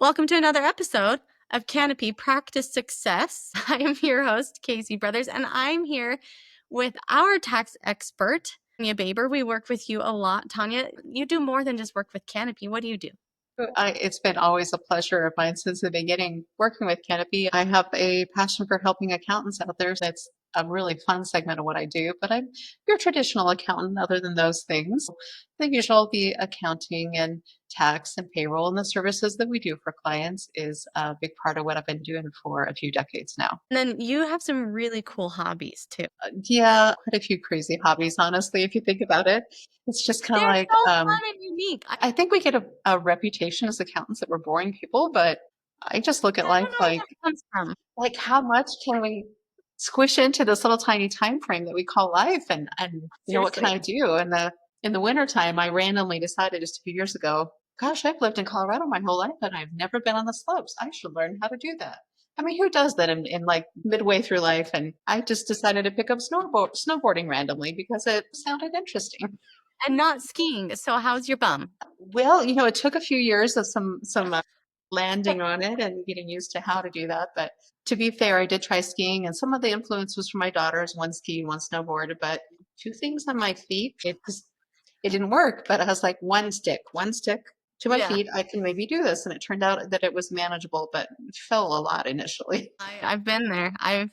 Welcome to another episode of Canopy Practice Success. I am your host, Casey Brothers, and I'm here with our tax expert, Tanya Baber. We work with you a lot. Tanya, you do more than just work with Canopy. What do you do? It's been always a pleasure of mine since the beginning working with Canopy. I have a passion for helping accountants out there. That's a really fun segment of what I do, but I'm your traditional accountant other than those things. The usual, the accounting and tax and payroll and the services that we do for clients is a big part of what I've been doing for a few decades now. And then you have some really cool hobbies too. Yeah, quite a few crazy hobbies, honestly, if you think about it. It's just kind of They're like, so fun and unique. I think we get a reputation as accountants that we're boring people, but I just look at I life don't know where that comes from. like how much can we squish into this little tiny time frame that we call life? And what can Seriously. I do? In the wintertime, I randomly decided just a few years ago, gosh, I've lived in Colorado my whole life and I've never been on the slopes. I should learn how to do that. I mean, who does that in like midway through life? And I just decided to pick up snowboarding randomly because it sounded interesting. And not skiing. So how's your bum? Well, it took a few years of some landing on it and getting used to how to do that. But to be fair, I did try skiing, and some of the influence was from my daughters. One skied, one snowboarded, but two things on my feet, it didn't work. But I was like, one stick to my Yeah. feet. I can maybe do this, and it turned out that it was manageable, but fell a lot initially. I've been there. I've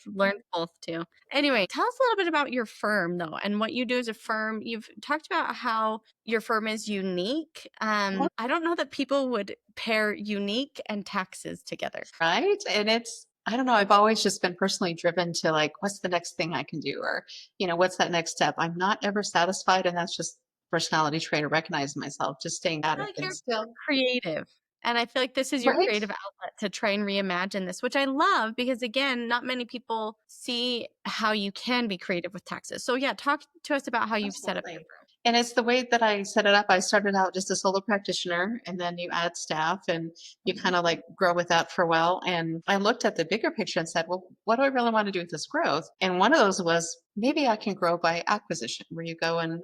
learned both too. Anyway, tell us a little bit about your firm though, and what you do as a firm. You've talked about how your firm is unique. I don't know that people would pair unique and taxes together. Right? And I don't know, I've always just been personally driven to like, what's the next thing I can do? Or, what's that next step? I'm not ever satisfied. And that's just personality trait or recognizing myself, just staying I at feel it like and you're still, creative. And I feel like this is your right? creative outlet to try and reimagine this, which I love because again, not many people see how you can be creative with taxes. So yeah, talk to us about how you've set up your Absolutely. firm. And it's the way that I set it up. I started out just a solo practitioner and then you add staff and you kind of like grow with that for a while. And I looked at the bigger picture and said, well, what do I really want to do with this growth? And one of those was maybe I can grow by acquisition, where you go and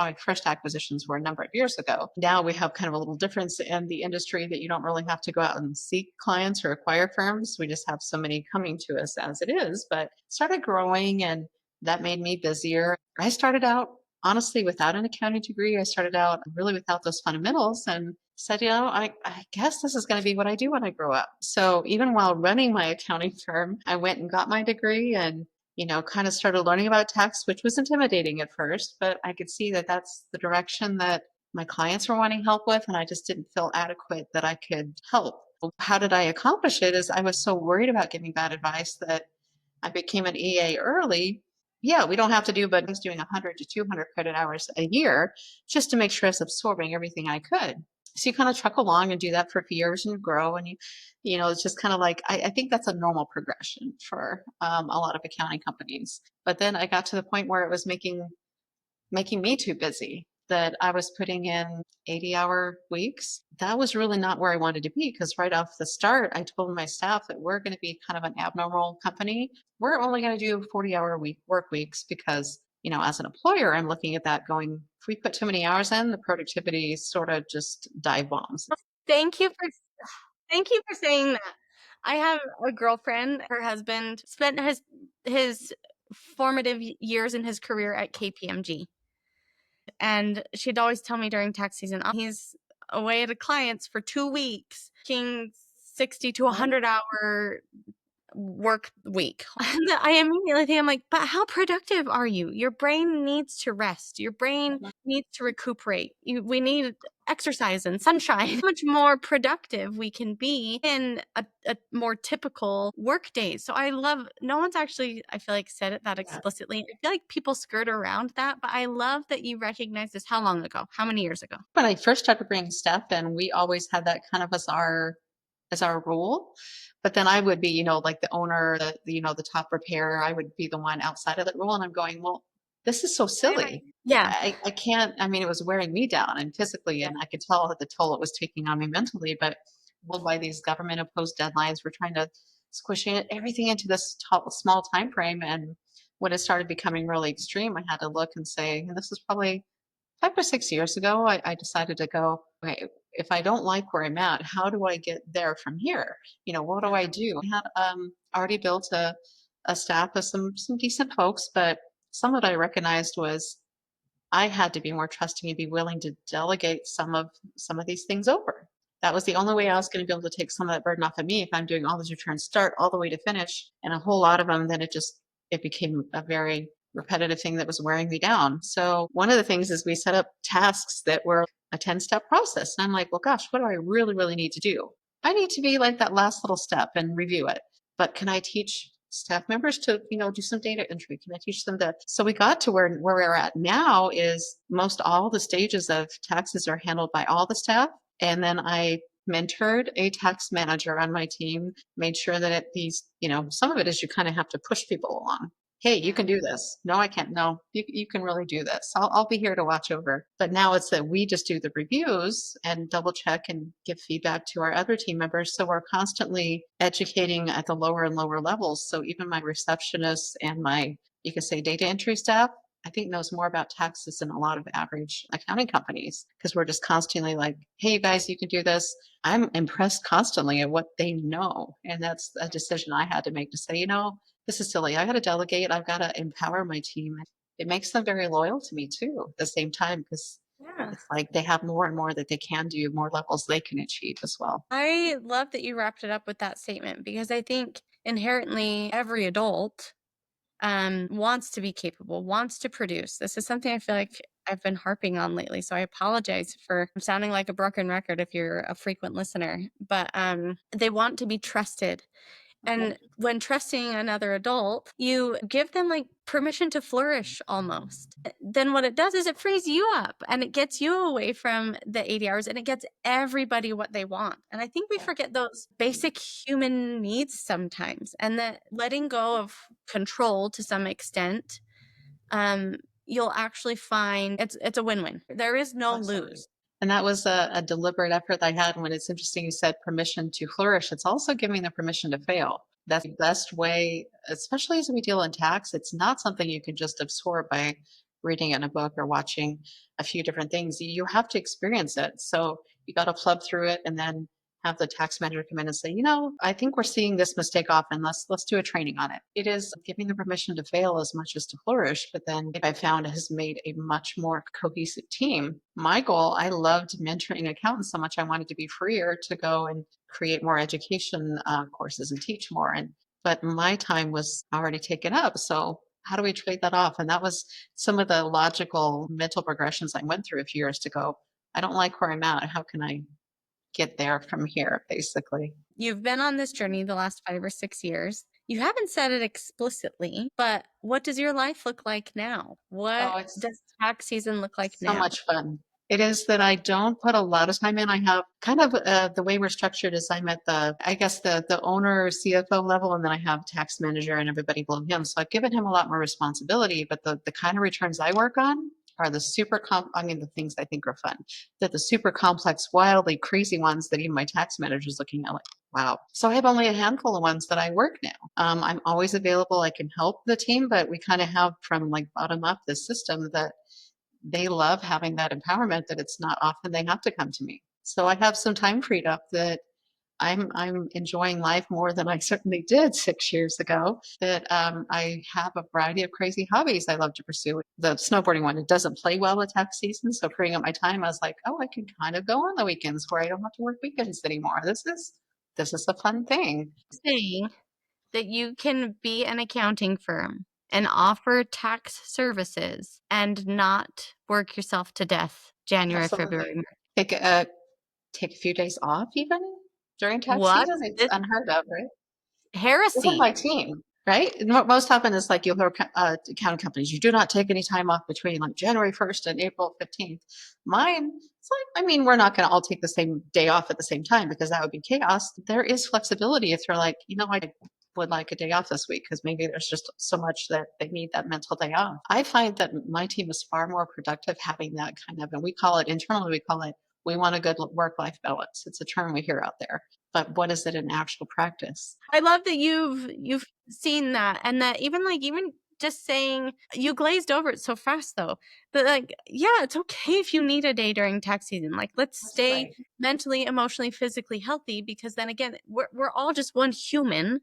my first acquisitions were a number of years ago. Now we have kind of a little difference in the industry that you don't really have to go out and seek clients or acquire firms. We just have so many coming to us as it is, but started growing and that made me busier. I started out honestly without an accounting degree. I started out really without those fundamentals and said, I guess this is going to be what I do when I grow up. So even while running my accounting firm, I went and got my degree and kind of started learning about tax, which was intimidating at first, but I could see that that's the direction that my clients were wanting help with, and I just didn't feel adequate that I could help. How did I accomplish it? Is I was so worried about giving bad advice that I became an EA early. Yeah, we don't have to do, but I was doing 100 to 200 credit hours a year just to make sure I was absorbing everything I could. So you kind of truck along and do that for a few years and grow. And it's just kind of like, I think that's a normal progression for a lot of accounting companies. But then I got to the point where it was making me too busy, that I was putting in 80-hour weeks. That was really not where I wanted to be because right off the start, I told my staff that we're going to be kind of an abnormal company. We're only going to do 40-hour work weeks because, as an employer, I'm looking at that going, if we put too many hours in, the productivity sort of just dive bombs. Thank you for thank you for saying that. I have a girlfriend, her husband spent his formative years in his career at KPMG. And she'd always tell me during tax season, "Oh, he's away at a client's for 2 weeks, working 60 to Right? 100-hour work week." And I immediately think, I'm like, but how productive are you? Your brain needs to rest. Your brain needs to recuperate. We need exercise and sunshine. How much more productive we can be in a more typical work day. So I love, no one's actually, I feel like, said it that Yeah. explicitly. I feel like people skirt around that, but I love that you recognize this. How long ago? How many years ago? When I first started bringing staff in, we always had that kind of as our rule. But then I would be, like the owner, the top preparer, I would be the one outside of that rule. And I'm going, well, this is so Why am I? silly. Yeah. I can't, I mean, it was wearing me down and physically, and I could tell the toll it was taking on me mentally. But well, by these government imposed deadlines, we're trying to squish everything into this small time frame. And when it started becoming really extreme, I had to look and say, and this is probably 5 or 6 years ago, I decided to go, okay, if I don't like where I'm at, how do I get there from here? What do I do? I had already built a staff of some decent folks, but some that I recognized was I had to be more trusting and be willing to delegate some of these things over. That was the only way I was going to be able to take some of that burden off of me if I'm doing all these returns start all the way to finish and a whole lot of them, then it became a very repetitive thing that was wearing me down. So one of the things is we set up tasks that were a 10-step process. And I'm like, well, gosh, what do I really, really need to do? I need to be like that last little step and review it. But can I teach staff members to, do some data entry? Can I teach them that? So we got to where we're at now is most all the stages of taxes are handled by all the staff. And then I mentored a tax manager on my team, made sure that some of it is you kind of have to push people along. Hey, you can do this. No, I can't. No, you can really do this. I'll be here to watch over. But now it's that we just do the reviews and double check and give feedback to our other team members. So we're constantly educating at the lower and lower levels. So even my receptionists and you could say data entry staff, I think knows more about taxes than a lot of average accounting companies because we're just constantly like, hey, you guys, you can do this. I'm impressed constantly at what they know. And that's a decision I had to make to say, this is silly. I got to delegate. I've got to empower my team. It makes them very loyal to me too at the same time because Yeah. it's like they have more and more that they can do, more levels they can achieve as well. I love that you wrapped it up with that statement because I think inherently every adult wants to be capable, wants to produce. This is something I feel like I've been harping on lately. So I apologize for sounding like a broken record if you're a frequent listener, but they want to be trusted. And when trusting another adult, you give them like permission to flourish almost. Then what it does is it frees you up and it gets you away from the 80 hours and it gets everybody what they want. And I think we forget those basic human needs sometimes and that letting go of control to some extent, you'll actually find it's a win-win. There is no Absolutely. lose. And that was a deliberate effort I had. When it's interesting, you said permission to flourish. It's also giving the permission to fail. That's the best way, especially as we deal in tax. It's not something you can just absorb by reading it in a book or watching a few different things. You have to experience it. So you got to plug through it and then have the tax manager come in and say, I think we're seeing this mistake often. Let's do a training on it. It is giving the permission to fail as much as to flourish. But then I found has made a much more cohesive team. My goal, I loved mentoring accountants so much. I wanted to be freer to go and create more education courses and teach more. But my time was already taken up. So how do we trade that off? And that was some of the logical mental progressions I went through a few years to go. I don't like where I'm at. How can I get there from here, basically? You've been on this journey the last 5 or 6 years. You haven't said it explicitly, but what does your life look like now? Oh, What it's does tax season look like so now? much fun. It is that I don't put a lot of time in. I have kind of the way we're structured is I'm at I guess the owner CFO level, and then I have tax manager and everybody below him. So I've given him a lot more responsibility. But the kind of returns I work on are the things I think are fun. That the super complex, wildly crazy ones that even my tax manager is looking at like, wow. So I have only a handful of ones that I work now. I'm always available. I can help the team, but we kind of have from like bottom up this system that they love having that empowerment that it's not often they have to come to me. So I have some time freed up that I'm enjoying life more than I certainly did 6 years ago. That I have a variety of crazy hobbies I love to pursue. The snowboarding one, it doesn't play well with tax season, so freeing up my time, I was like, oh, I can kind of go on the weekends where I don't have to work weekends anymore. This is a fun thing. Saying that you can be an accounting firm and offer tax services and not work yourself to death January, Absolutely. February, March. Take a few days off even during tax What? season. It's This unheard of, right? Even heresy. my team, right? And most often it's like you'll hear accounting companies, you do not take any time off between like January 1st and April 15th. Mine, it's like, I mean, we're not going to all take the same day off at the same time because that would be chaos. There is flexibility if you're like, I would like a day off this week because maybe there's just so much that they need that mental day off. I find that my team is far more productive having that kind of, and we call it, we want a good work-life balance. It's a term we hear out there, but what is it in actual practice? I love that you've seen that and that even just saying, you glazed over it so fast though, but like, yeah, it's okay if you need a day during tax season. Like, let's That's stay right. mentally, emotionally, physically healthy, because then again, we're all just one human,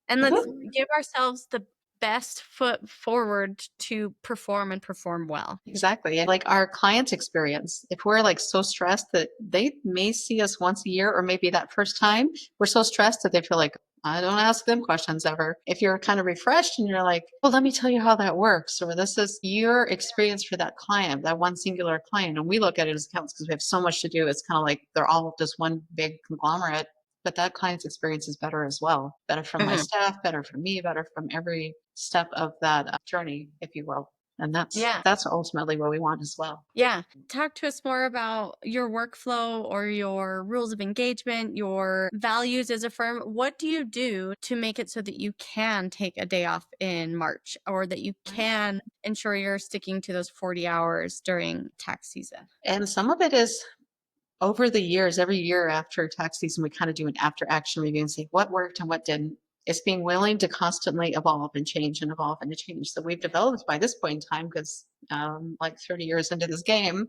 and let's Mhm. give ourselves the best foot forward to perform and perform well. Exactly. And like our clients experience, if we're like so stressed that they may see us once a year or maybe that first time, we're so stressed that they feel like, I don't ask them questions ever. If you're kind of refreshed and you're like, well, let me tell you how that works, or this is your experience for that client, that one singular client. And we look at it as accounts because we have so much to do. It's kind of like they're all just one big conglomerate. But that client's experience is better as well. Better from my Mhm. staff, better from me, better from every step of that journey, if you will. And that's Yeah. that's ultimately what we want as well. Yeah. Talk to us more about your workflow or your rules of engagement, your values as a firm. What do you do to make it so that you can take a day off in March, or that you Right. can ensure you're sticking to those 40 hours during tax season? And some of it is over the years, every year after tax season, we kind of do an after action review and say what worked and what didn't. It's being willing to constantly evolve and change and evolve and to change. So we've developed by this point in time, because like 30 years into this game,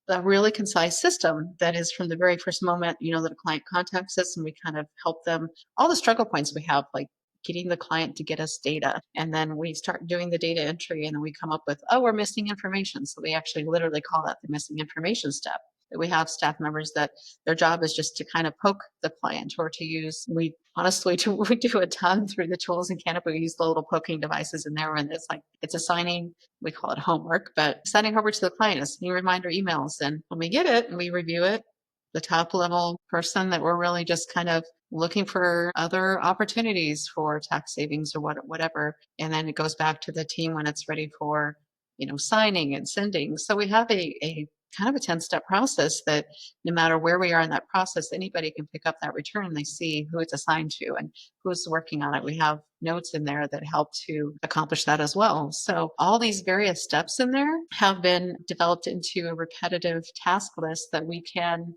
a really concise system that is from the very first moment, that a client contacts us, and we kind of help them all the struggle points we have, like getting the client to get us data. And then we start doing the data entry, and then we come up with, oh, we're missing information. So we actually literally call that the missing information step. That we have staff members that their job is just to kind of poke the client, or to use, we honestly do, we do a ton through the tools in Canopy. We use the little poking devices in there, and it's like it's assigning, we call it homework, but sending over to the client is sending reminder emails. And when we get it and we review it, the top level person that we're really just kind of looking for other opportunities for tax savings or whatever. And then it goes back to the team when it's ready for, signing and sending. So we have a kind of a 10-step process that no matter where we are in that process, anybody can pick up that return and they see who it's assigned to and who's working on it. We have notes in there that help to accomplish that as well. So all these various steps in there have been developed into a repetitive task list that we can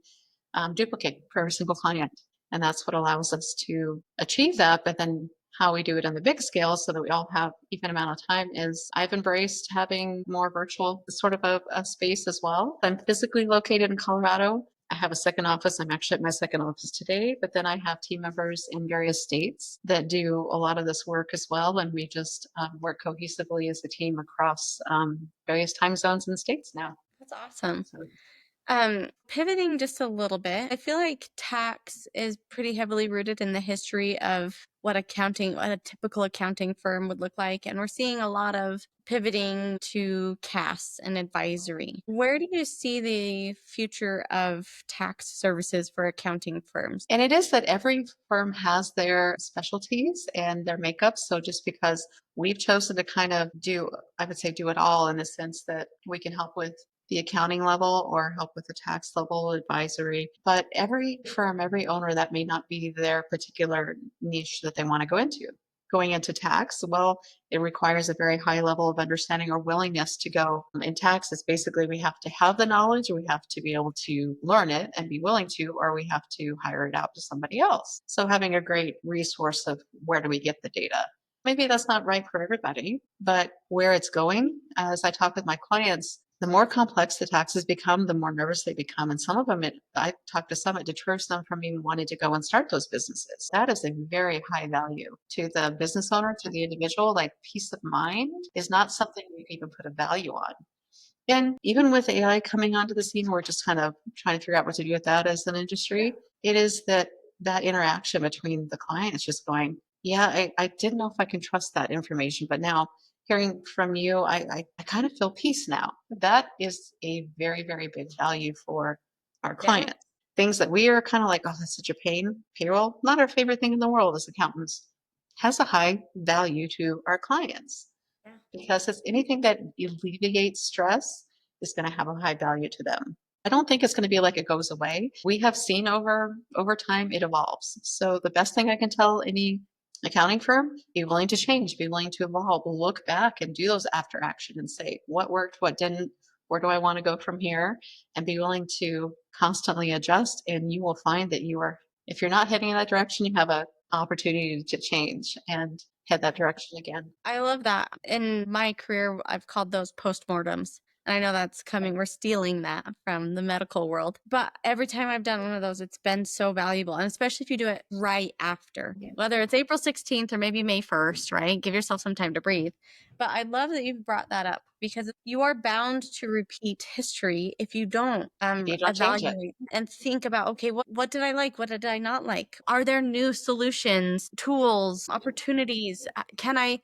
duplicate for every single client. And that's what allows us to achieve that. But then how we do it on the big scale so that we all have even amount of time is I've embraced having more virtual sort of a space as well. I'm physically located in Colorado. I have a second office. I'm actually at my second office today, but then I have team members in various states that do a lot of this work as well. And we just work cohesively as a team across various time zones and states now. That's awesome. So Pivoting just a little bit, I feel like tax is pretty heavily rooted in the history of what a typical accounting firm would look like. And we're seeing a lot of pivoting to CAS and advisory. Where do you see the future of tax services for accounting firms? And it is that every firm has their specialties and their makeup. So just because we've chosen to kind of do, I would say, do it all in the sense that we can help with the accounting level or help with the tax level advisory. But every firm, every owner, that may not be their particular niche that they want to go into. Going into tax, well, it requires a very high level of understanding or willingness to go in taxes. Basically, we have to have the knowledge, or we have to be able to learn it and be willing to, or we have to hire it out to somebody else. So having a great resource of where do we get the data? Maybe that's not right for everybody, but where it's going, as I talk with my clients, the more complex the taxes become, the more nervous they become. And some of them, I talked to some, it deters them from even wanting to go and start those businesses. That is a very high value to the business owner, to the individual. Like peace of mind is not something you can even put a value on. And even with AI coming onto the scene, we're just kind of trying to figure out what to do with that as an industry. It is that interaction between the client is just going, yeah, I didn't know if I can trust that information, but now hearing from you, I kind of feel peace now. That is a very, very big value for our Yeah. clients. Things that we are kind of like, oh, that's such a pain. Payroll, not our favorite thing in the world as accountants, has a high value to our clients Yeah. because it's anything that alleviates stress is going to have a high value to them. I don't think it's going to be like it goes away. We have seen over time it evolves. So the best thing I can tell any accounting firm, be willing to change, be willing to evolve, look back and do those after action and say what worked, what didn't, where do I want to go from here, and be willing to constantly adjust. And you will find that you are, if you're not heading in that direction, you have a opportunity to change and head that direction again. I love that. In my career, I've called those postmortems. And I know that's coming. We're stealing that from the medical world. But every time I've done one of those, it's been so valuable. And especially if you do it right after, Yeah. whether it's April 16th or maybe May 1st, right? Give yourself some time to breathe. But I love that you've brought that up because you are bound to repeat history if you don't If you don't change it. evaluate and think about, okay, what did I like? What did I not like? Are there new solutions, tools, opportunities? Can I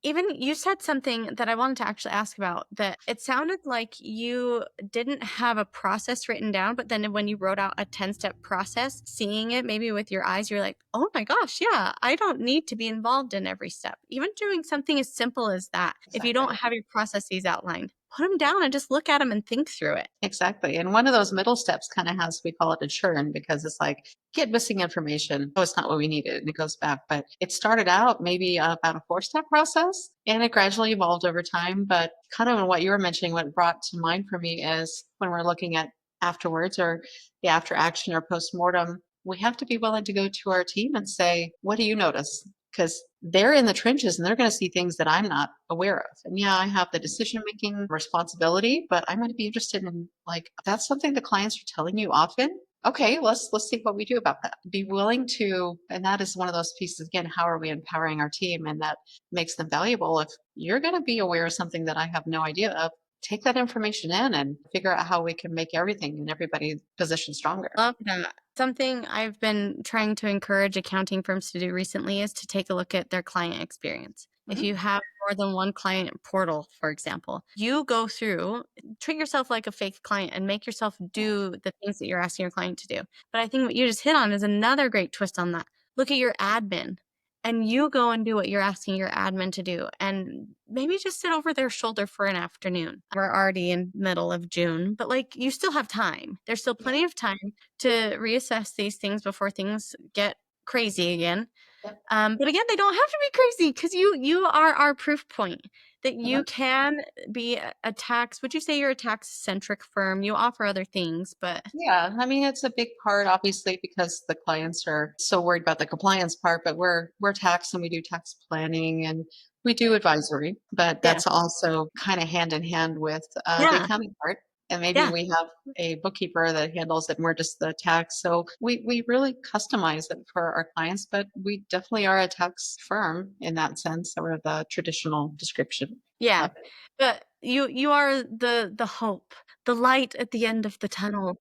even you said something that I wanted to actually ask about, that it sounded like you didn't have a process written down, but then when you wrote out a 10-step process, seeing it maybe with your eyes, you're like, oh my gosh, yeah, I don't need to be involved in every step. Even doing something as simple as that, if you don't Exactly. have your processes outlined, put them down and just look at them and think through it. Exactly. And one of those middle steps kind of has, we call it a churn because it's like, get missing information. Oh, it's not what we needed. And it goes back. But it started out maybe about a 4-step process and it gradually evolved over time. But kind of what you were mentioning, what brought to mind for me is when we're looking at afterwards or the after action or post-mortem, we have to be willing to go to our team and say, what do you notice? Because they're in the trenches and they're going to see things that I'm not aware of. And yeah, I have the decision making responsibility, but I'm going to be interested in, like, that's something the clients are telling you often. Okay, let's see what we do about that. Be willing to, and that is one of those pieces again, how are we empowering our team? And that makes them valuable. If you're going to be aware of something that I have no idea of, take that information in and figure out how we can make everything and everybody's position stronger. Love that. Something I've been trying to encourage accounting firms to do recently is to take a look at their client experience. If Mhm. you have more than one client portal, for example, you go through, treat yourself like a fake client and make yourself do the things that you're asking your client to do. But I think what you just hit on is another great twist on that. Look at your admin and you go and do what you're asking your admin to do, and maybe just sit over their shoulder for an afternoon. We're already in middle of June, but like you still have time. There's still Yeah. plenty of time to reassess these things before things get crazy again. Yep. But again, they don't have to be crazy because you are our proof point that you Mhm. can be a tax. Would you say you're a tax centric firm? You offer other things, but Yeah, I mean, it's a big part, obviously, because the clients are so worried about the compliance part, but we're tax and we do tax planning and we do advisory, but yeah, that's also kind of hand in hand with the yeah, accounting part. And maybe yeah. we have a bookkeeper that handles it, and we're just the tax. So we really customize it for our clients, but we definitely are a tax firm in that sense, or the traditional description Yeah, of it. but you are the hope, the light at the end of the tunnel,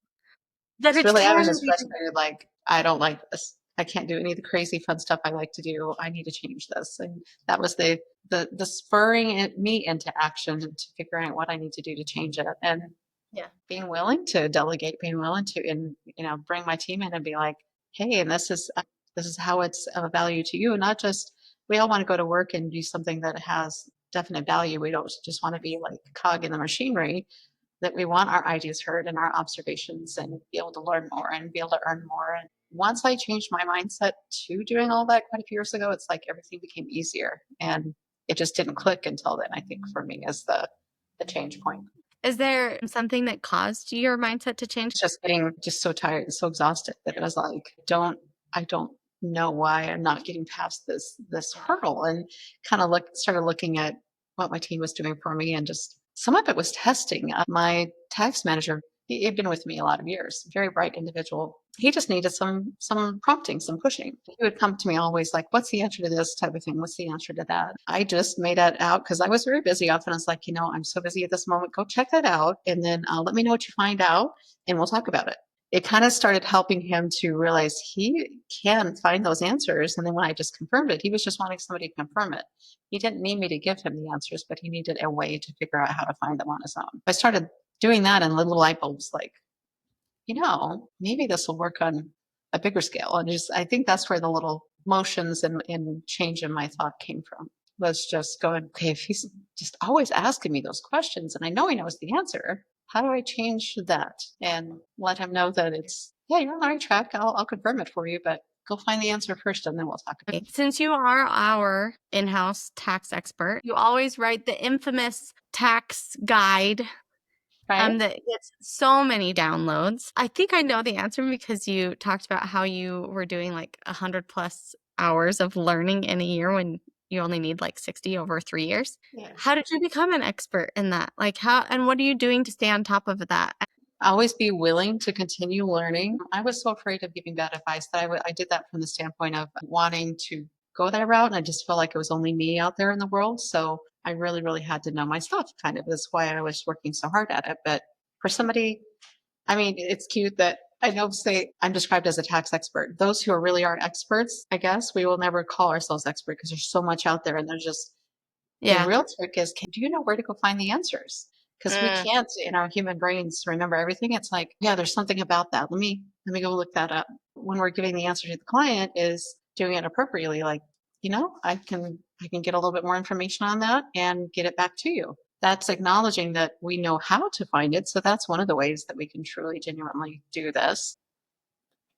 that It's it really, I was can just be. frustrated, like, I don't like this. I can't do any of the crazy fun stuff I like to do. I need to change this. And that was the spurring me into action to figuring out what I need to do to change it. And Yeah. being willing to delegate, being willing to, and bring my team in and be like, hey, and this is how it's of value to you. And not just, we all want to go to work and do something that has definite value. We don't just want to be like a cog in the machinery, that we want our ideas heard and our observations and be able to learn more and be able to earn more. And once I changed my mindset to doing all that quite a few years ago, it's like everything became easier. And it just didn't click until then, I think, for me as the change point. Is there something that caused your mindset to change? It's just getting just so tired and so exhausted that it was like, I don't know why I'm not getting past this hurdle, and kind of started looking at what my team was doing for me, and just some of it was testing. My tax manager, he'd been with me a lot of years, very bright individual. He just needed some prompting, some pushing. He would come to me always like, "What's the answer to this type of thing? What's the answer to that?" I just made that out because I was very busy. Often I was like, I'm so busy at this moment. Go check that out, and then let me know what you find out, and we'll talk about it. It kind of started helping him to realize he can find those answers. And then when I just confirmed it, he was just wanting somebody to confirm it. He didn't need me to give him the answers, but he needed a way to figure out how to find them on his own. I started doing that, and little light bulbs like, maybe this will work on a bigger scale. And just, I think that's where the little motions and change in my thought came from, was just going, okay, if he's just always asking me those questions and I know he knows the answer, how do I change that and let him know that it's, yeah, you're on the right track. I'll confirm it for you, but go find the answer first and then we'll talk about Okay, since you are our in-house tax expert, you always write the infamous tax guide it. Right? that gets so many downloads. I think I know the answer because you talked about how you were doing like 100 plus hours of learning in a year when you only need like 60 over 3 years. Yeah. How did you become an expert in that? Like how, and what are you doing to stay on top of that? Always be willing to continue learning. I was so afraid of giving bad advice that I did that from the standpoint of wanting to go that route. And I just felt like it was only me out there in the world. So I really, really had to know my stuff kind of. That's why I was working so hard at it. But for somebody, I mean, it's cute that I know say I'm described as a tax expert. Those who really are experts, I guess, we will never call ourselves expert because there's so much out there and there's just the Yeah. real trick is, do you know where to go find the answers? Because we Mm. can't in our human brains remember everything. It's like, yeah, there's something about that. Let me go look that up. When we're giving the answer to the client is doing it appropriately, like, I can get a little bit more information on that and get it back to you. That's acknowledging that we know how to find it. So that's one of the ways that we can truly genuinely do this.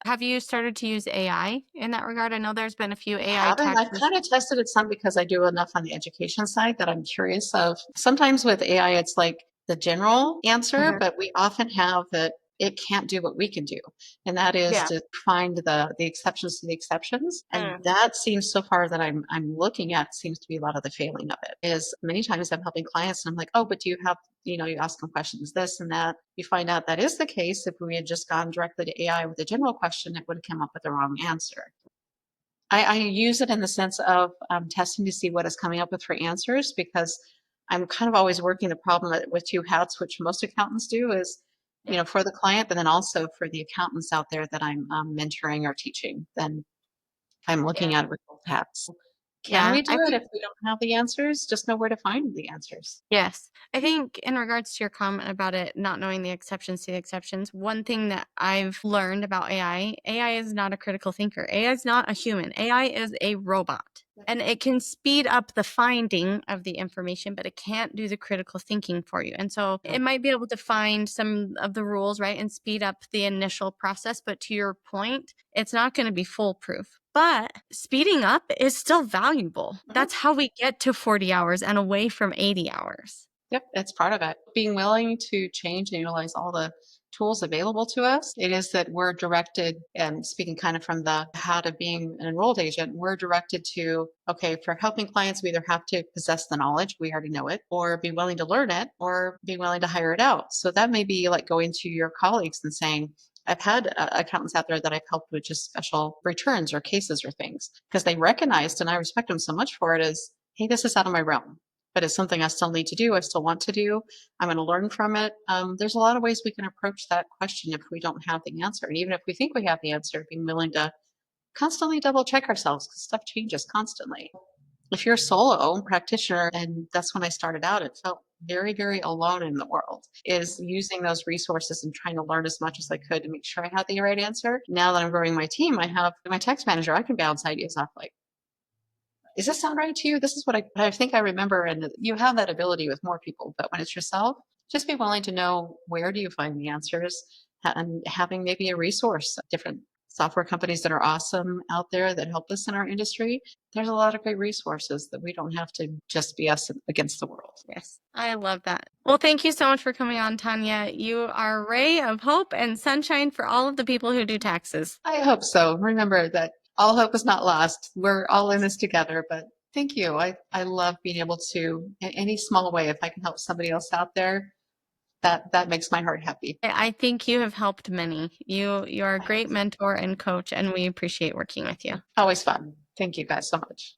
Have you started to use AI in that regard? I know there's been a few I AI haven't. I've taxes. kind of tested it some because I do enough on the education side that I'm curious of. Sometimes with AI, it's like the general answer, Mhm. but we often have that it can't do what we can do. And that is Yeah. to find the exceptions to the exceptions. And Mm. that seems so far that I'm looking at seems to be a lot of the failing of it. Is many times I'm helping clients and I'm like, oh, but do you have, you ask them questions, this and that. You find out that is the case. If we had just gone directly to AI with a general question, it would have come up with the wrong answer. I use it in the sense of testing to see what it's coming up with for answers because I'm kind of always working the problem with two hats, which most accountants do is, Yeah. for the client, but then also for the accountants out there that I'm mentoring or teaching. Then I'm looking Yeah. at it with both hats. Can Yeah. we do I it think if we don't have the answers? Just know where to find the answers. yes. I think in regards to your comment about it not knowing the exceptions to the exceptions, one thing that I've learned about AI is not a critical thinker. AI is not a human. AI is a robot. And it can speed up the finding of the information, but it can't do the critical thinking for you. And so it might be able to find some of the rules, right, and speed up the initial process. But to your point, it's not going to be foolproof. But speeding up is still valuable. Mhm. That's how we get to 40 hours and away from 80 hours. Yep, that's part of it. Being willing to change and utilize all the tools available to us. It is that we're directed, and speaking kind of from the hat of being an enrolled agent, we're directed to, okay, for helping clients, we either have to possess the knowledge, we already know it, or be willing to learn it, or be willing to hire it out. So that may be like going to your colleagues and saying, I've had accountants out there that I've helped with just special returns or cases or things because they recognized, and I respect them so much for it, is, hey, this is out of my realm but it's something I still need to do. I still want to do. I'm going to learn from it. There's a lot of ways we can approach that question if we don't have the answer. And even if we think we have the answer, being willing to constantly double check ourselves because stuff changes constantly. If you're a solo practitioner, and that's when I started out, it felt very, very alone in the world, is using those resources and trying to learn as much as I could to make sure I had the right answer. Now that I'm growing my team, I have my tax manager. I can bounce ideas off like, does this sound right to you? This is what I think I remember. And you have that ability with more people, but when it's yourself, just be willing to know where do you find the answers and having maybe a resource, different software companies that are awesome out there that help us in our industry. There's a lot of great resources that we don't have to just be us against the world. Yes, I love that. Well, thank you so much for coming on, Tanya. You are a ray of hope and sunshine for all of the people who do taxes. I hope so. Remember that all hope is not lost. We're all in this together, but thank you. I love being able to, in any small way, if I can help somebody else out there, that makes my heart happy. I think you have helped many. You are a I hope great so. mentor and coach, and we appreciate working with you. Always fun. Thank you guys so much.